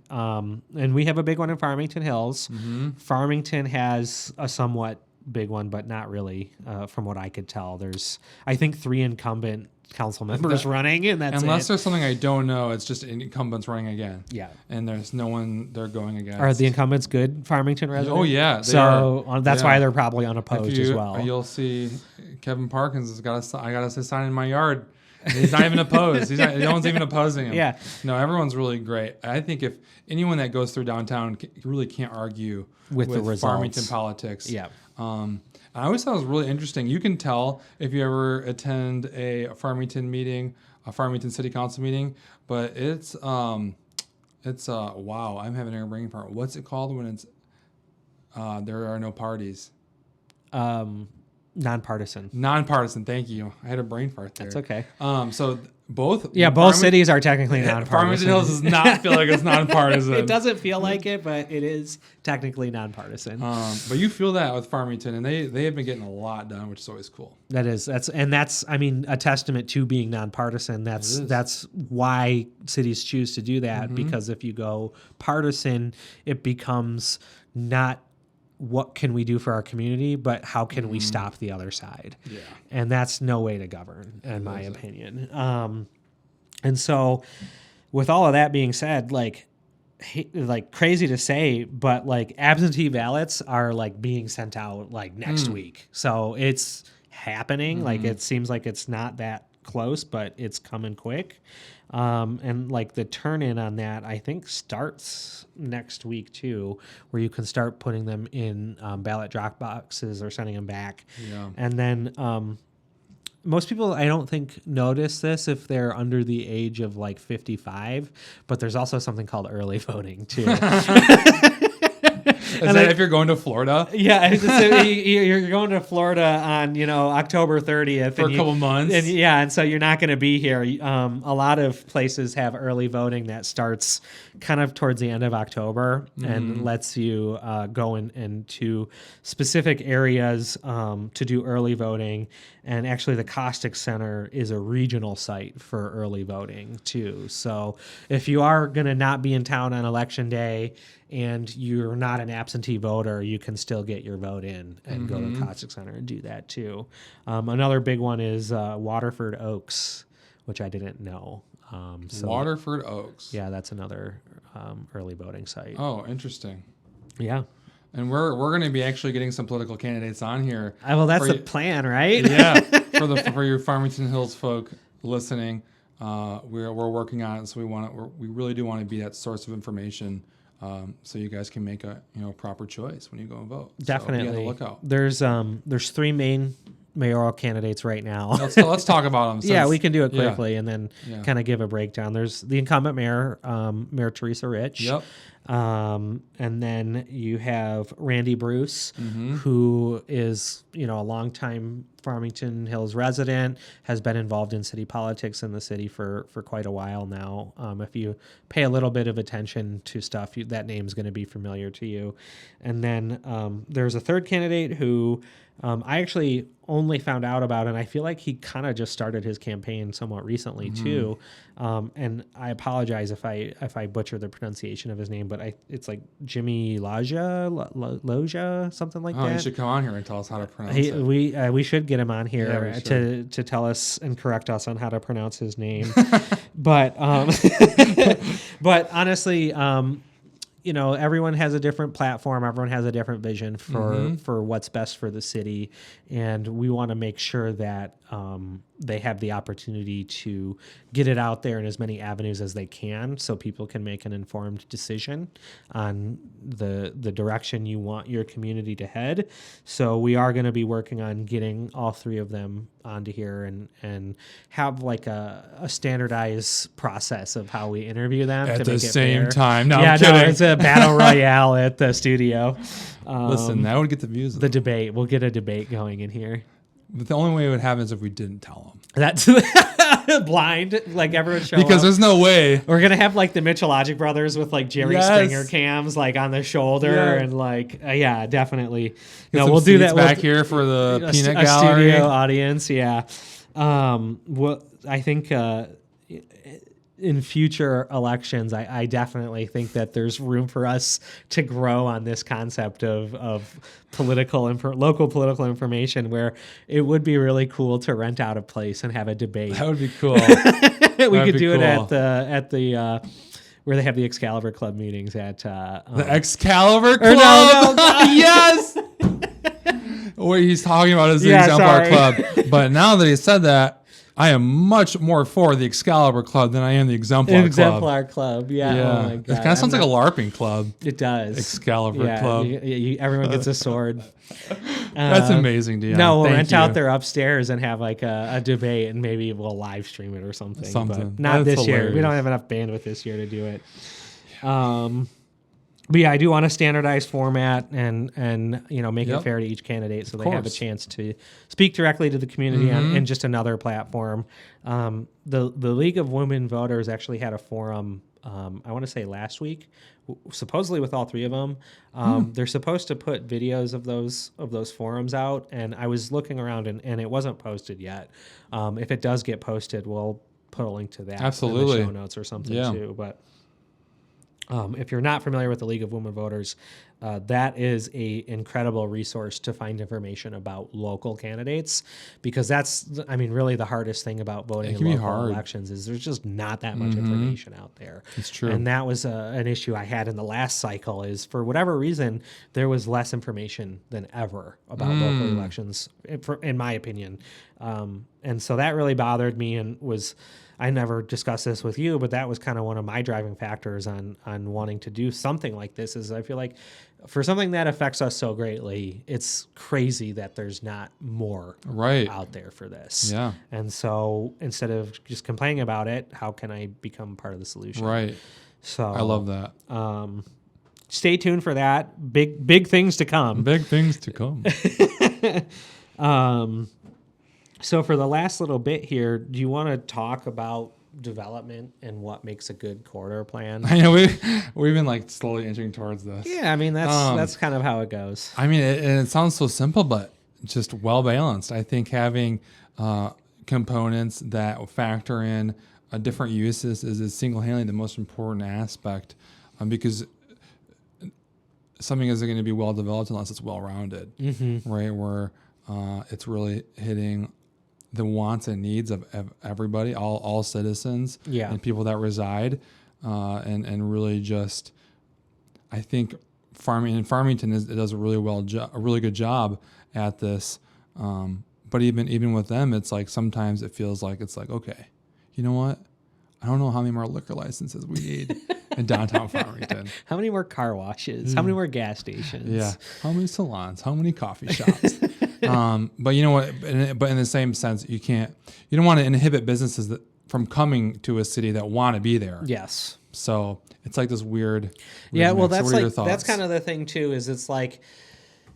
we have a big one in Farmington Hills. Mm-hmm. Farmington has a somewhat big one, but not really, from what I could tell. There's, I think, 3 incumbent council members running, and that's unless there's something I don't know, it's just incumbents running again. Yeah. And there's no one they're going against. Are the incumbents good Farmington residents? Oh, yeah. That's why they're probably unopposed as well. You'll see Kevin Parkins has got a sign in my yard. He's not even opposed. No one's even opposing him. Yeah. No, everyone's really great. I think if anyone that goes through downtown really can't argue with the results. Farmington politics. Yeah. I always thought it was really interesting. You can tell if you ever attend a Farmington meeting, a Farmington City Council meeting, but it's wow. I'm having a brain fart. What's it called when it's there are no parties? Nonpartisan. Thank you. I had a brain fart there. That's okay. So both. Yeah, both cities are technically nonpartisan. Farmington Hills does not feel like it's nonpartisan. It doesn't feel like it, but it is technically nonpartisan. But you feel that with Farmington, and they have been getting a lot done, which is always cool. That's I mean, a testament to being nonpartisan. That's why cities choose to do that, because if you go partisan, it becomes not what can we do for our community, but how can we stop the other side? Yeah. And that's no way to govern, in my opinion. And so with all of that being said, like crazy to say, but like absentee ballots are like being sent out like next week. So it's happening. Like it seems like it's not that close, but it's coming quick. And like the turn in on that, I think starts next week too, where you can start putting them in ballot drop boxes or sending them back. Yeah. And then most people, I don't think, notice this if they're under the age of like 55, but there's also something called early voting too. Is that if you're going to Florida? Yeah, so you're going to Florida on October 30th for a couple months. And so you're not going to be here. A lot of places have early voting that starts kind of towards the end of October and lets you go into specific areas to do early voting. And actually, the Caustic Center is a regional site for early voting too. So if you are going to not be in town on Election Day and you're not an absentee voter, you can still get your vote in and go to the Caustic Center and do that too. Another big one is Waterford Oaks, which I didn't know. Waterford Oaks. Yeah, that's another early voting site. Oh, interesting. Yeah. And we're going to be actually getting some political candidates on here. Well, that's the plan, right? Yeah. For your Farmington Hills folk listening, we're working on it. So we really do want to be that source of information, so you guys can make a proper choice when you go and vote. Definitely. So be on the lookout. There's 3 main mayoral candidates right now. Let's talk about them. Yeah, we can do it quickly and then kind of give a breakdown. There's the incumbent mayor, Mayor Teresa Rich. Yep. And then you have Randy Bruce, who is, a longtime Farmington Hills resident, has been involved in city politics in the city for quite a while now. If you pay a little bit of attention to stuff, that name's going to be familiar to you. And then there's a third candidate who I actually only found out about, and I feel like he kind of just started his campaign somewhat recently too. And I apologize if I butcher the pronunciation of his name, but it's like Jimmy Loja, something like that. Oh, you should come on here and tell us how to pronounce it. We should get him on here to tell us and correct us on how to pronounce his name. But but honestly, everyone has a different platform. Everyone has a different vision for what's best for the city. And we want to make sure that they have the opportunity to get it out there in as many avenues as they can, so people can make an informed decision on the direction you want your community to head. So we are going to be working on getting all three of them onto here and have like a standardized process of how we interview them at to the make it same fair. time. No, Yeah, I'm kidding. no, it's a battle royale at the studio. Listen, that would get the views. The debate. We'll get a debate going in here. But the only way it would happen is if we didn't tell them. That's blind, like everyone show Because up. there's no way. We're gonna have like the Mitchellologic brothers with like Jerry Yes. Springer cams like on their shoulder Yeah. and like yeah, definitely. Get No, some we'll do seats that back we'll, here for the a, peanut a gallery. studio audience. Yeah. Well, I think in future elections, I definitely think that there's room for us to grow on this concept of local political information, where it would be really cool to rent out a place and have a debate. That would be cool. We could be do it cool. at the where they have the Excalibur Club meetings at The Excalibur Club. no, Yes. What he's talking about is the Yeah, Exemplar sorry. Club. But now that he said that, I am much more for the Excalibur Club than I am the Exemplar Club. Exemplar Club. Yeah. Oh my It god. kind of sounds like a LARPing club. It does. Excalibur Club. Everyone gets a sword. That's amazing, Deon. No, we'll Thank rent you. out their upstairs and have like a debate, and maybe we'll live stream it or something. Something. But not That's this year. We hilarious. don't have enough bandwidth this year to do it. But yeah, I do want a standardized format and make Yep. it fair to each candidate, so they have a course. chance to speak directly to the community in just another platform. The League of Women Voters actually had a forum. I want to say last week, supposedly with all three of them. They're supposed to put videos of those forums out, and I was looking around and it wasn't posted yet. If it does get posted, we'll put a link to that Absolutely. in the show notes or something Yeah. too. But if you're not familiar with the League of Women Voters, that is a incredible resource to find information about local candidates, because that's, really the hardest thing about voting in can be local hard. elections is there's just not that much information out there. It's true. And that was an issue I had in the last cycle, is for whatever reason, there was less information than ever about local elections, in my opinion. And so that really bothered me, and I never discussed this with you, but that was kind of one of my driving factors on wanting to do something like this. Is I feel like for something that affects us so greatly, it's crazy that there's not more Right. out there for this. Yeah. And so instead of just complaining about it, how can I become part of the solution? Right. So I love that. stay tuned for that. Big things to come. Big things to come. So for the last little bit here, do you want to talk about development and what makes a good corridor plan? I know we've been like slowly inching towards this. Yeah, that's kind of how it goes. It sounds so simple, but just well balanced. I think having components that factor in different uses is single-handedly the most important aspect, because something isn't going to be well developed unless it's well rounded, right? Where it's really hitting the wants and needs of everybody, all citizens, Yeah. and people that reside, and really just, I think Farmington does a really good job at this. But even with them, it's like sometimes it feels like okay, you know what? I don't know how many more liquor licenses we need in downtown Farmington. How many more car washes? How many more gas stations? Yeah. How many salons? How many coffee shops? But you know what? But in the same sense, you don't want to inhibit businesses from coming to a city that want to be there. Yes. So it's like this weird. Yeah. Well, mix. that's What are your like thoughts? that's kind of the thing too. Is it's like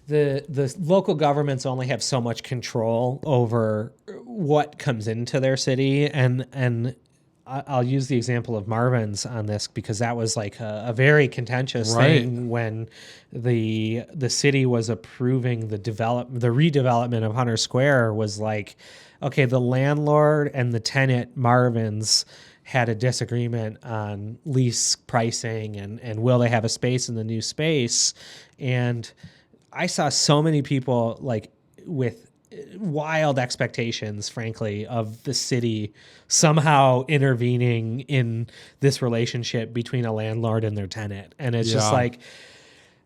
the local governments only have so much control over what comes into their city, and I'll use the example of Marvin's on this, because that was like a very contentious Right. thing when the city was approving the redevelopment of Hunter Square. Was like, okay, the landlord and the tenant Marvin's had a disagreement on lease pricing and will they have a space in the new space. And I saw so many people like with wild expectations, frankly, of the city somehow intervening in this relationship between a landlord and their tenant. And it's just Yeah. like,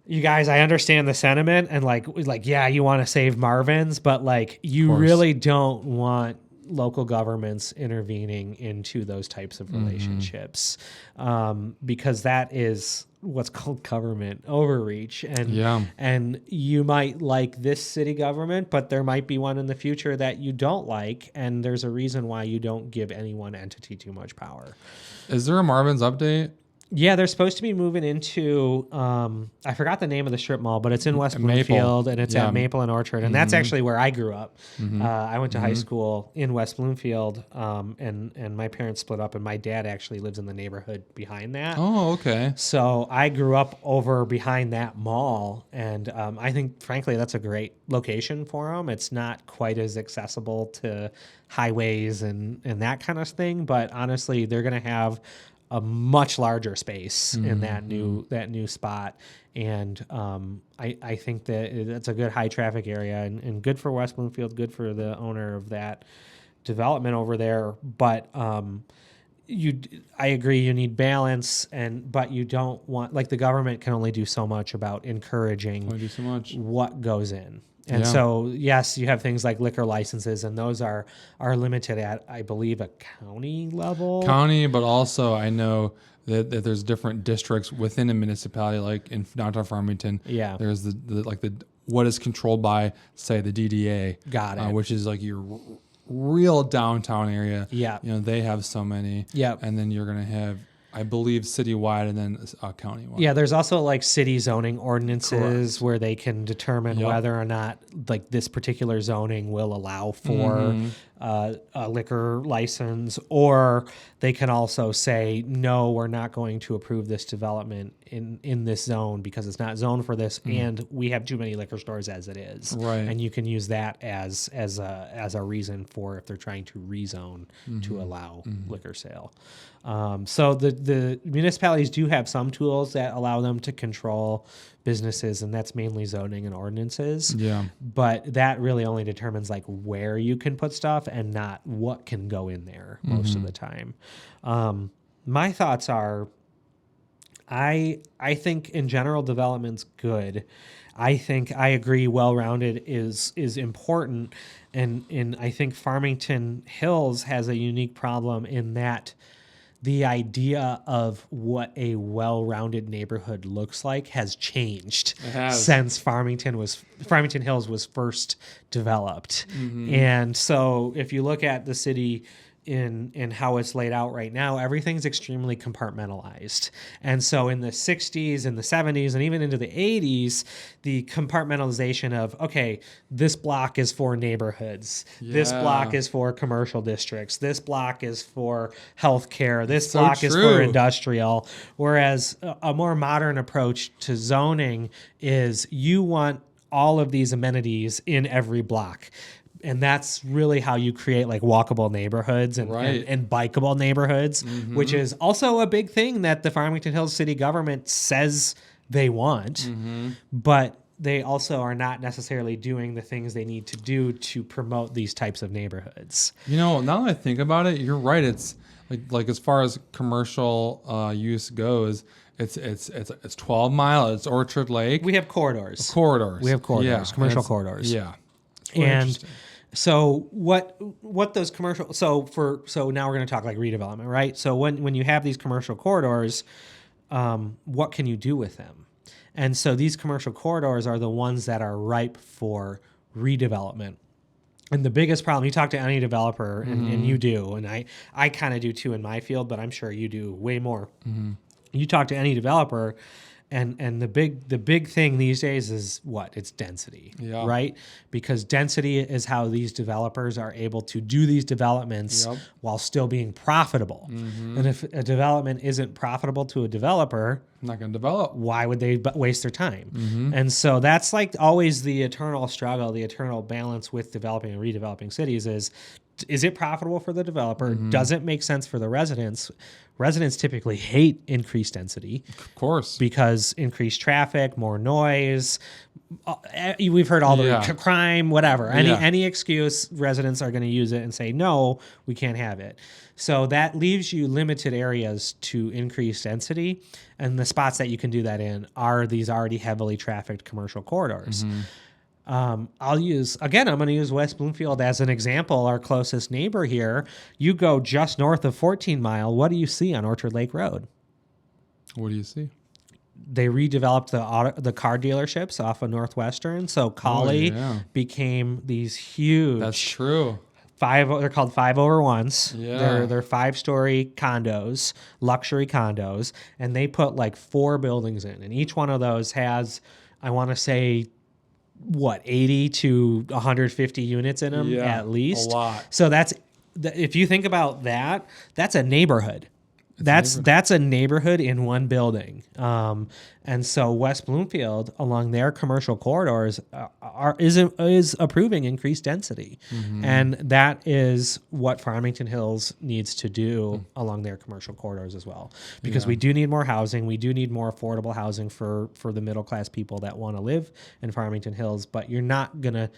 you guys, I understand the sentiment and like, yeah, you want to save Marvin's, but like you course. really don't want local governments intervening into those types of relationships, because that is what's called government overreach. And you might like this city government, but there might be one in the future that you don't like, and there's a reason why you don't give any one entity too much power. Is there a Marvin's update? Yeah, they're supposed to be moving into, I forgot the name of the strip mall, but it's in West Bloomfield, and it's at Maple and Orchard. And that's actually where I grew up. I went to high school in West Bloomfield, and my parents split up, and my dad actually lives in the neighborhood behind that. Oh, okay. So I grew up over behind that mall, and I think, frankly, that's a great location for them. It's not quite as accessible to highways and that kind of thing, but honestly, they're going to have a much larger space in that new spot, and I think that it's a good high traffic area and good for West Bloomfield, good for the owner of that development over there. But I agree, you need balance, but you don't want, like, the government can only do so much about encouraging what goes in. And so, yes, you have things like liquor licenses, and those are limited at, I believe, a county level. But also I know that there's different districts within a municipality, like in downtown Farmington. Yeah. There's the what is controlled by, say, the DDA. Got it. Which is like your real downtown area. Yeah. They have so many. Yeah. And then you're going to have, I believe, citywide and then countywide. Yeah, there's also like city zoning ordinances where they can determine whether or not like this particular zoning will allow for a liquor license, or they can also say, no, we're not going to approve this development in this zone because it's not zoned for this, and we have too many liquor stores as it is. Right. And you can use that as a reason for if they're trying to rezone to allow liquor sale. So the municipalities do have some tools that allow them to control businesses, and that's mainly zoning and ordinances. Yeah. But that really only determines like where you can put stuff and not what can go in there most of the time. My thoughts are, I think in general development's good. I think I agree well-rounded is important, and I think Farmington Hills has a unique problem in that the idea of what a well-rounded neighborhood looks like has changed since Farmington Hills was first developed. And so if you look at the city in how it's laid out right now, everything's extremely compartmentalized. And so in the 60s and the 70s and even into the 80s, the compartmentalization of, okay, this block is for neighborhoods. This block is for commercial districts. This block is for healthcare. This block is for industrial. Whereas a more modern approach to zoning is you want all of these amenities in every block. And that's really how you create like walkable neighborhoods and bikeable neighborhoods, which is also a big thing that the Farmington Hills city government says they want, but they also are not necessarily doing the things they need to do to promote these types of neighborhoods. Now that I think about it, you're right. It's like as far as commercial use goes, it's 12 Mile, it's Orchard Lake. We have corridors. We have corridors, commercial corridors. Yeah. And so what those commercial, so now we're going to talk like redevelopment, right? So when you have these commercial corridors, what can you do with them? And so these commercial corridors are the ones that are ripe for redevelopment. And the biggest problem, you talk to any developer, and you do, and I kind of do too in my field, but I'm sure you do way more. You talk to any developer, and the big thing these days is what? It's density, right? Because density is how these developers are able to do these developments while still being profitable. And if a development isn't profitable to a developer, not going to develop. Why would they waste their time? And so that's like always the eternal struggle, the eternal balance with developing and redeveloping cities is, is it profitable for the developer? Does it make sense for the residents? Residents typically hate increased density. Of course. Because increased traffic, more noise. We've heard all the crime, whatever. Any excuse, residents are going to use it and say, no, we can't have it. So that leaves you limited areas to increase density. And the spots that you can do that in are these already heavily trafficked commercial corridors. I'm going to use West Bloomfield as an example, our closest neighbor here. You go just north of 14 Mile. What do you see on Orchard Lake Road? What do you see? They redeveloped the car dealerships off of Northwestern. So Collie became these huge. That's true. They're called 5/1s. Yeah. They're 5-story condos, luxury condos, and they put like 4 buildings in, and each one of those has, I want to say, 80 to 150 units in them at least. A lot. So if you think about that, that's a neighborhood. That's a neighborhood in one building. And so West Bloomfield along their commercial corridors is approving increased density. And that is what Farmington Hills needs to do along their commercial corridors as well. Because we do need more housing. We do need more affordable housing for the middle class people that want to live in Farmington Hills, but you're not going to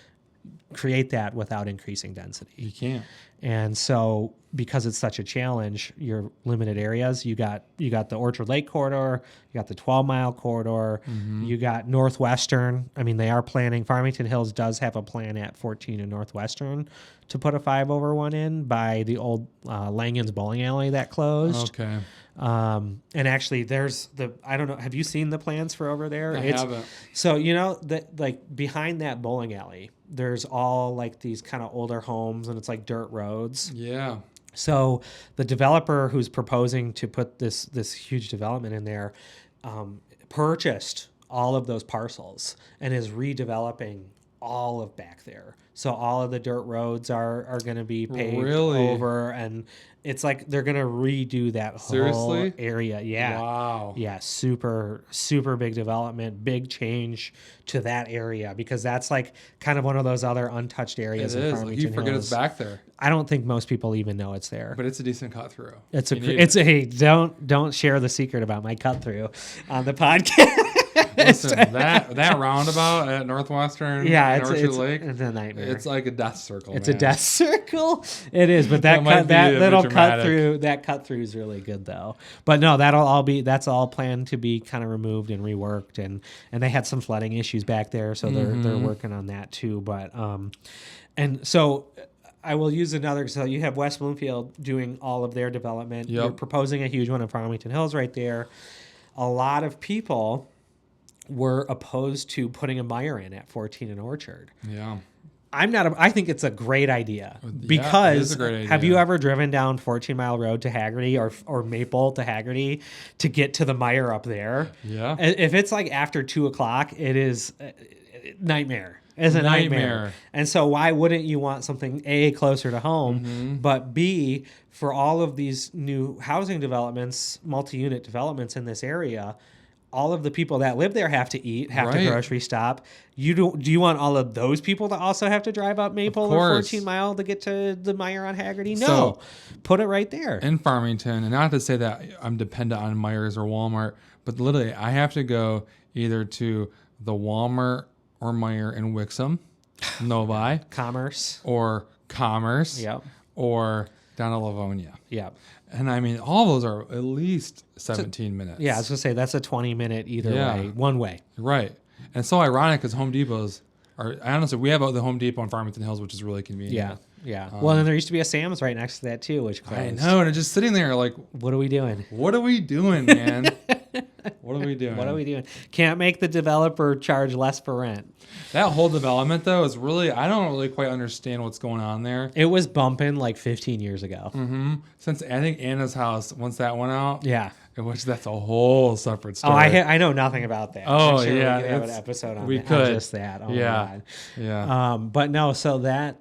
create that without increasing density. You can't. And so because it's such a challenge, your limited areas, you got the Orchard Lake corridor, you got the 12-mile corridor, you got Northwestern. I mean, they are planning, Farmington Hills does have a plan at 14 and Northwestern to put a 5/1 in by the old Langen's bowling alley that closed. Okay. And actually I don't know, have you seen the plans for over there? I haven't. So, like behind that bowling alley, there's all like these kind of older homes and it's like dirt roads. Yeah. So the developer who's proposing to put this huge development in there purchased all of those parcels and is redeveloping all of back there. So all of the dirt roads are going to be paved over, and it's like they're going to redo that whole area. Yeah. Wow. Yeah, super, super big development, big change to that area because that's like kind of one of those other untouched areas in Farmington Hills. You forget it's back there. I don't think most people even know it's there. But it's a decent cut through. Don't share the secret about my cut through on the podcast. Listen, that roundabout at Northwestern, Orchard Lake, it's a nightmare. It's like a death circle. It's a death circle. It is, but that little cut through is really good though. But no, that's all planned to be kind of removed and reworked, and they had some flooding issues back there, so they're working on that too. But and so I will use another. So you have West Bloomfield doing all of their development. Yep. You're proposing a huge one in Farmington Hills right there. A lot of people were opposed to putting a Meijer in at 14 and Orchard. Yeah. I think it's a great idea because it is a great idea. Have you ever driven down 14 Mile Road to Haggerty or Maple to Haggerty to get to the Meijer up there? Yeah. If it's like after 2:00, it is a nightmare. It's a nightmare. And so why wouldn't you want something A, closer to home, but B, for all of these new housing developments, multi-unit developments in this area, all of the people that live there have to eat, have to grocery stop. Do you want all of those people to also have to drive up Maple or 14 Mile to get to the Meijer on Haggerty? No. So, put it right there. In Farmington, and not to say that I'm dependent on Meijers or Walmart, but literally I have to go either to the Walmart or Meijer in Wixom, Novi. Commerce. Or Commerce. Yep. Or down to Livonia. Yep. And I mean, all those are at least 17 minutes. Yeah, I was going to say that's a 20-minute either way, one way. Right. And it's so ironic because Home Depots are, honestly, we have the Home Depot in Farmington Hills, which is really convenient. Yeah. Well, and there used to be a Sam's right next to that too, which closed. I know, and it's just sitting there like, what are we doing? What are we doing, man? What are we doing? What are we doing? Can't make the developer charge less for rent. That whole development, though, is really, I don't really quite understand what's going on there. It was bumping like 15 years ago. Since I think Anna's house, once that went out. Yeah. Which that's a whole separate story. Oh, I know nothing about that. Oh, I'm sure yeah. We could have an episode on we that. could. On just that. Oh, yeah. my God. Yeah. But no, so that,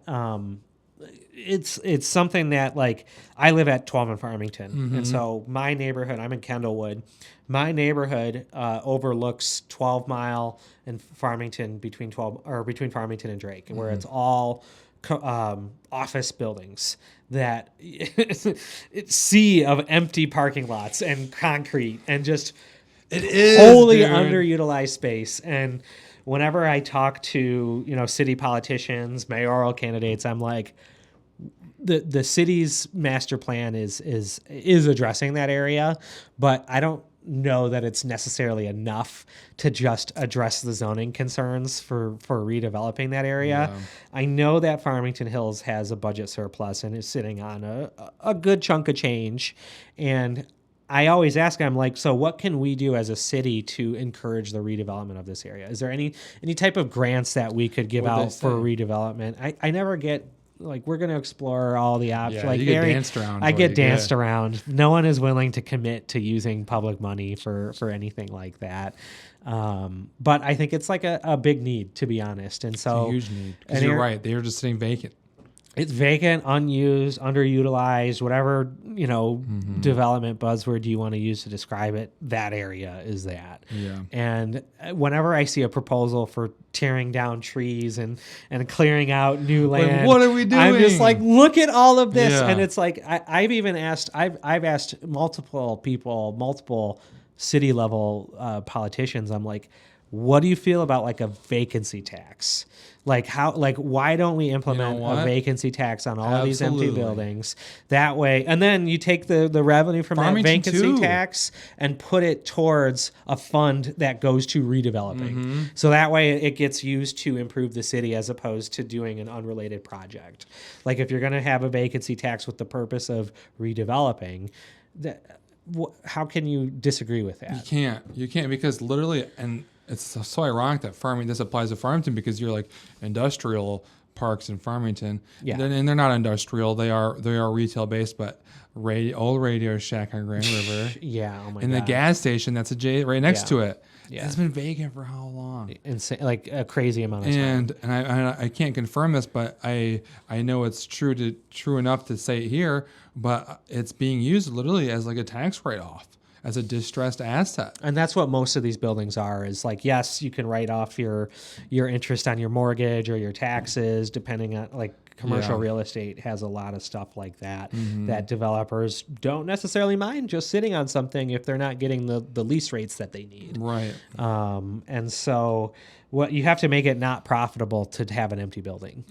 it's something that, like, I live at 12 in Farmington. And so my neighborhood, I'm in Kendallwood. My neighborhood overlooks 12 Mile and Farmington between Farmington and Drake, where it's all office buildings that sea of empty parking lots and concrete and just It is wholly dude. underutilized space. And whenever I talk to, city politicians, mayoral candidates, I'm like, the city's master plan is addressing that area, but I don't know that it's necessarily enough to just address the zoning concerns for redeveloping that area. Yeah. I know that Farmington Hills has a budget surplus and is sitting on a good chunk of change. And I always ask, I'm like, so what can we do as a city to encourage the redevelopment of this area? Is there any type of grants that we could give What'd out they for say? redevelopment? I never get, like, we're going to explore all the options. Yeah, like you get danced around. I is what get you danced around. No one is willing to commit to using public money for anything like that. But I think it's like a big need, to be honest. And It's so a huge need. Because and you're you're- right. They are just sitting vacant. it's vacant, unused, underutilized, whatever, development buzzword you want to use to describe it, that area is that. Yeah. And whenever I see a proposal for tearing down trees and clearing out new land, what are we doing? I'm just like, look at all of this. Yeah. And it's like, I've even asked, I've asked multiple people, multiple city level politicians, I'm like, what do you feel about like a vacancy tax? Why don't we implement what? a vacancy tax on all of these empty Absolutely. buildings? That way, and then you take the revenue from Farmington that vacancy too. tax and put it towards a fund that goes to redeveloping. Mm-hmm. So that way it gets used to improve the city as opposed to doing an unrelated project. Like if you're going to have a vacancy tax with the purpose of redeveloping, how can you disagree with that? You can't because literally, and it's so ironic that this applies to Farmington because you're like industrial parks in Farmington. Yeah. And they're not industrial. They are retail based, but old Radio Shack on Grand River. Yeah. Oh my And God. the gas station that's right next Yeah. to it. Yeah. It's been vacant for how long? Insane, like a crazy amount of time. And I can't confirm this, but I know it's true enough to say it here, but it's being used literally as like a tax write-off, as a distressed asset. And that's what most of these buildings are, is like, yes, you can write off your interest on your mortgage or your taxes, depending on, like, commercial Yeah. real estate has a lot of stuff like that, that developers don't necessarily mind just sitting on something if they're not getting the lease rates that they need. Right. And so what you have to make it not profitable to have an empty building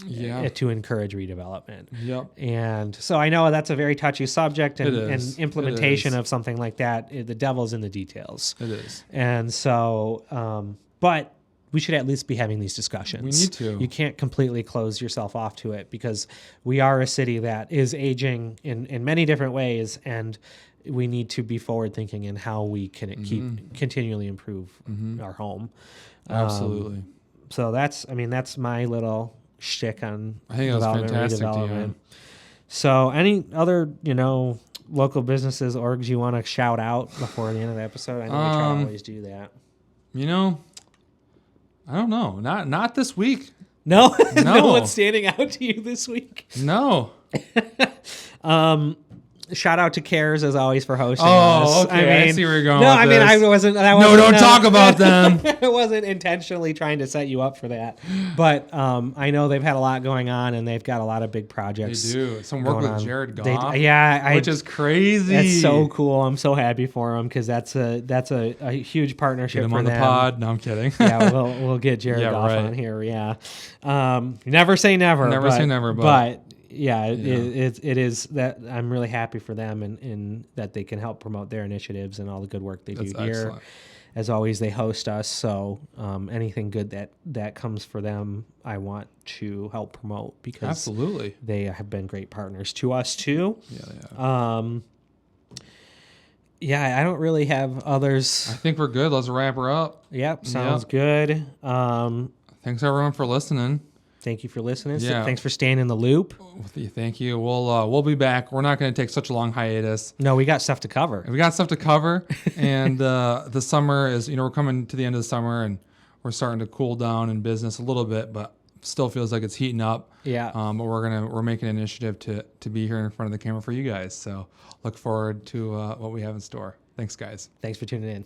to encourage redevelopment. Yep. And so I know that's a very touchy subject, and, It is. and implementation It is. of something like that, the devil's in the details. It is. And so, but we should at least be having these discussions. We need to. You can't completely close yourself off to it because we are a city that is aging in many different ways, and we need to be forward thinking in how we can continually improve our home. Absolutely. So that's my little shtick on I think that was development, fantastic, redevelopment. Deon. So any other, local businesses, orgs you want to shout out before the end of the episode? I know we try to always do that. I don't know. Not this week. No, No. no one's standing out to you this week. No. Shout out to Cares as always for hosting Oh, us. okay. I see where you're going No, with I mean this. I wasn't. No, don't talk about them. I wasn't intentionally trying to set you up for that, but I know they've had a lot going on and they've got a lot of big They projects. do. Some work going with on. Jared They- Goff. yeah, which is crazy. That's so cool. I'm so happy for them because that's a huge partnership Get him for on the them. pod. No, I'm kidding. Yeah, we'll get Jared Yeah, Goff right. on here. Yeah, never say never. Never say never, but yeah, it is that I'm really happy for them and that they can help promote their initiatives and all the good work they That's do here. excellent. As always, they host us, so anything good that comes for them, I want to help promote because Absolutely. they have been great partners to us too. Yeah. Yeah, I don't really have others. I think we're good. Let's wrap her up. Yep, sounds good. Thanks everyone for listening. Thank you for listening. Yeah. Thanks for staying in the loop. Thank you. We'll be back. We're not going to take such a long hiatus. No, we got stuff to cover. We got stuff to cover, and the summer is, we're coming to the end of the summer, and we're starting to cool down in business a little bit, but still feels like it's heating up. Yeah. But we're making an initiative to be here in front of the camera for you guys. So look forward to what we have in store. Thanks, guys. Thanks for tuning in.